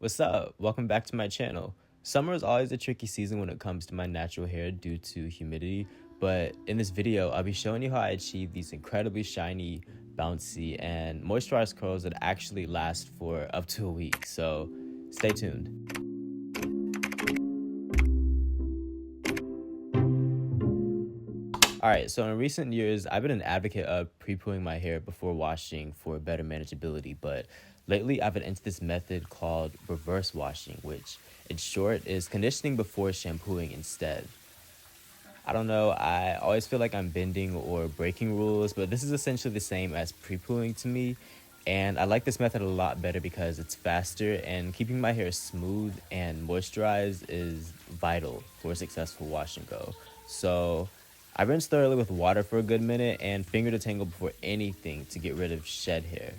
What's up? Welcome back to my channel. Summer is always a tricky season when it comes to my natural hair due to humidity, but in this video, I'll be showing you how I achieve these incredibly shiny, bouncy, and moisturized curls that actually last for up to a week, so stay tuned. Alright, so in recent years, I've been an advocate of pre-pooing my hair before washing for better manageability, but lately I've been into this method called reverse washing, which in short is conditioning before shampooing instead. I don't know, I always feel like I'm bending or breaking rules, but this is essentially the same as pre-pooing to me, and I like this method a lot better because it's faster and keeping my hair smooth and moisturized is vital for a successful wash and go. So I rinse thoroughly with water for a good minute and finger detangle before anything to get rid of shed hair.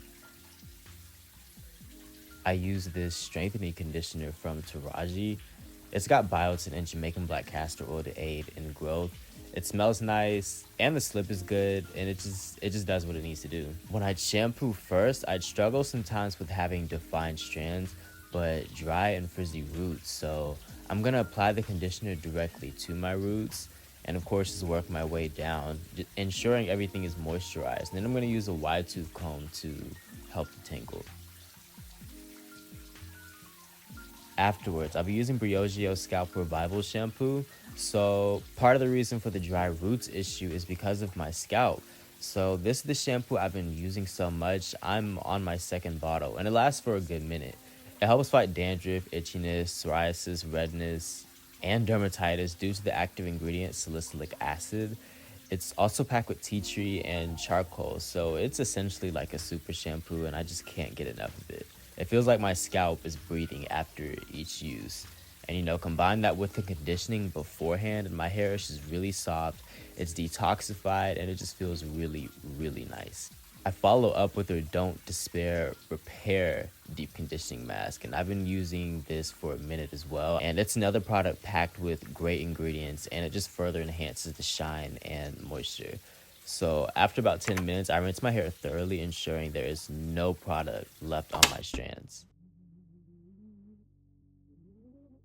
I use this strengthening conditioner from Taraji. It's got biotin and Jamaican black castor oil to aid in growth. It smells nice and the slip is good and it just does what it needs to do. When I'd shampoo first, I'd struggle sometimes with having defined strands but dry and frizzy roots. So I'm gonna apply the conditioner directly to my roots and of course just work my way down, ensuring everything is moisturized. And then I'm gonna use a wide tooth comb to help detangle. Afterwards, I'll be using Briogeo Scalp Revival shampoo. So part of the reason for the dry roots issue is because of my scalp. So this is the shampoo I've been using so much. I'm on my second bottle and it lasts for a good minute. It helps fight dandruff, itchiness, psoriasis, redness, and dermatitis due to the active ingredient salicylic acid. It's also packed with tea tree and charcoal, so it's essentially like a super shampoo and I just can't get enough of it. It feels like my scalp is breathing after each use. And combine that with the conditioning beforehand and my hair is just really soft, it's detoxified, and it just feels really, really nice. I follow up with their Don't Despair Repair Deep Conditioning Mask, and I've been using this for a minute as well. And it's another product packed with great ingredients, and it just further enhances the shine and moisture. So after about 10 minutes, I rinse my hair thoroughly, ensuring there is no product left on my strands.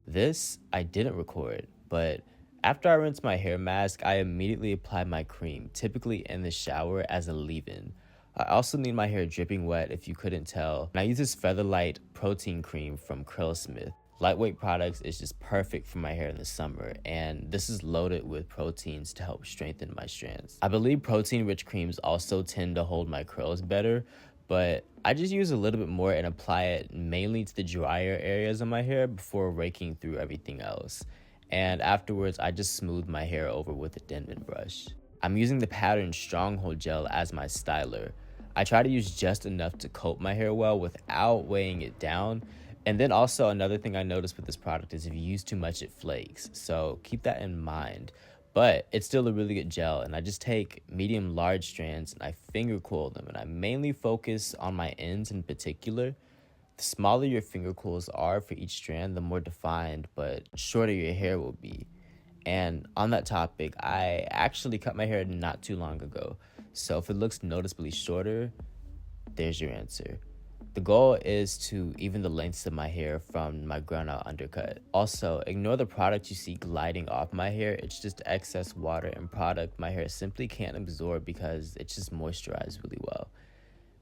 This I didn't record, but after I rinse my hair mask, I immediately apply my cream, typically in the shower as a leave-in. I also need my hair dripping wet if you couldn't tell. And I use this Featherlight protein cream from Curlsmith. Lightweight products is just perfect for my hair in the summer, and this is loaded with proteins to help strengthen my strands. I believe protein-rich creams also tend to hold my curls better, but I just use a little bit more and apply it mainly to the drier areas of my hair before raking through everything else. And afterwards, I just smooth my hair over with a Denman brush. I'm using the Pattern Stronghold Gel as my styler. I try to use just enough to coat my hair well without weighing it down. And then also another thing I noticed with this product is if you use too much, it flakes. So keep that in mind. But it's still a really good gel, and I just take medium large strands and I finger coil them, and I mainly focus on my ends in particular. The smaller your finger coils are for each strand, the more defined but shorter your hair will be. And on that topic, I actually cut my hair not too long ago. So if it looks noticeably shorter, there's your answer. The goal is to even the lengths of my hair from my ground out undercut. Also, ignore the product you see gliding off my hair. It's just excess water and product my hair simply can't absorb because it's just moisturized really well.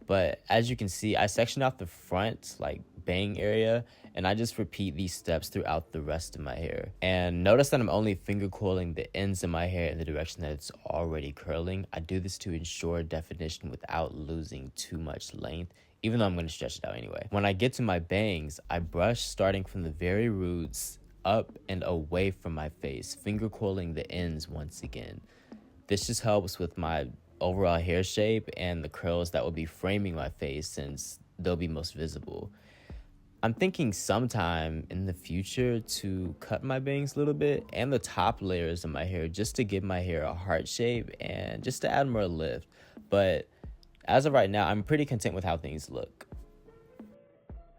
But as you can see, I section off the front, like bang area, and I just repeat these steps throughout the rest of my hair. And notice that I'm only finger coiling the ends of my hair in the direction that it's already curling. I do this to ensure definition without losing too much length, even though I'm going to stretch it out anyway. When I get to my bangs, I brush starting from the very roots up and away from my face, finger coiling the ends once again. This just helps with my overall hair shape and the curls that will be framing my face since they'll be most visible. I'm thinking sometime in the future to cut my bangs a little bit and the top layers of my hair just to give my hair a heart shape and just to add more lift. But as of right now, I'm pretty content with how things look.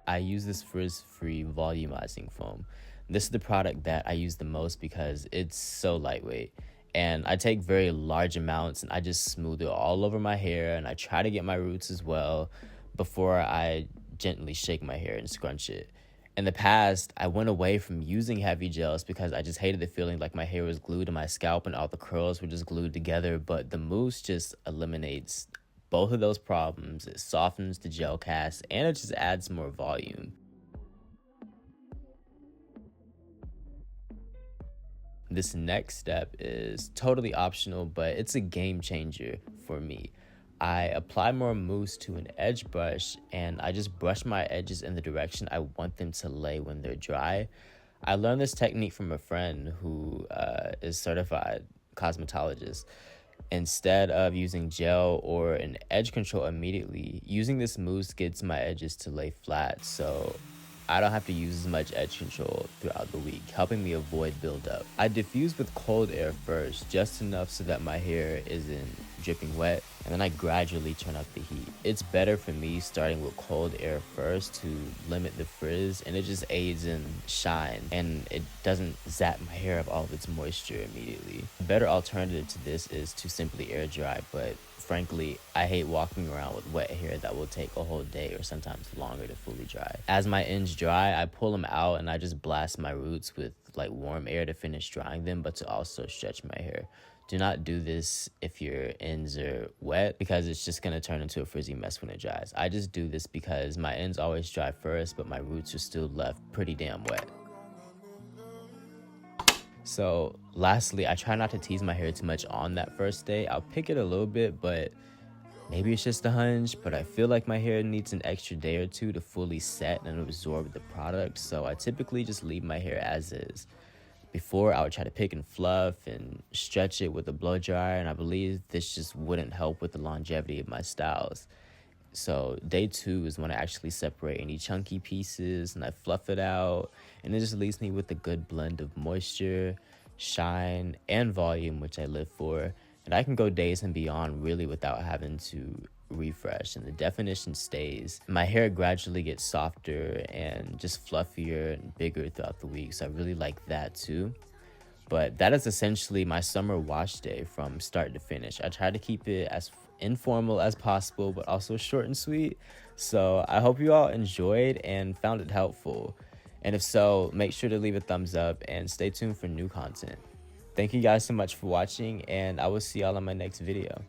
I use this frizz-free volumizing foam. This is the product that I use the most because it's so lightweight. And I take very large amounts and I just smooth it all over my hair, and I try to get my roots as well before I gently shake my hair and scrunch it. In the past, I went away from using heavy gels because I just hated the feeling like my hair was glued to my scalp and all the curls were just glued together, but the mousse just eliminates both of those problems. It softens the gel cast and it just adds more volume. This next step is totally optional, but it's a game changer for me. I apply more mousse to an edge brush and I just brush my edges in the direction I want them to lay when they're dry. I learned this technique from a friend who is certified cosmetologist. Instead of using gel or an edge control immediately, using this mousse gets my edges to lay flat, so I don't have to use as much edge control throughout the week, helping me avoid buildup. I diffuse with cold air first, just enough so that my hair isn't dripping wet, and then I gradually turn up the heat. It's better for me starting with cold air first to limit the frizz, and it just aids in shine, and it doesn't zap my hair of all of its moisture immediately. A better alternative to this is to simply air dry, but frankly, I hate walking around with wet hair that will take a whole day or sometimes longer to fully dry. As my ends dry, I pull them out and I just blast my roots with like warm air to finish drying them, but to also stretch my hair. Do not do this if your ends are wet because it's just going to turn into a frizzy mess when it dries. I just do this because my ends always dry first, but my roots are still left pretty damn wet. So lastly, I try not to tease my hair too much on that first day. I'll pick it a little bit, but maybe it's just a hunch, but I feel like my hair needs an extra day or two to fully set and absorb the product. So I typically just leave my hair as is. Before, I would try to pick and fluff and stretch it with a blow dryer, and I believe this just wouldn't help with the longevity of my styles. So day 2 is when I actually separate any chunky pieces and I fluff it out, and it just leaves me with a good blend of moisture, shine, and volume, which I live for. And I can go days and beyond really without having to refresh, and the definition stays. My hair gradually gets softer and just fluffier and bigger throughout the week, so I really like that too. But that is essentially my summer wash day from start to finish. I try to keep it as informal as possible, but also short and sweet. So I hope you all enjoyed and found it helpful. And if so, make sure to leave a thumbs up and stay tuned for new content. Thank you guys so much for watching, and I will see y'all in my next video.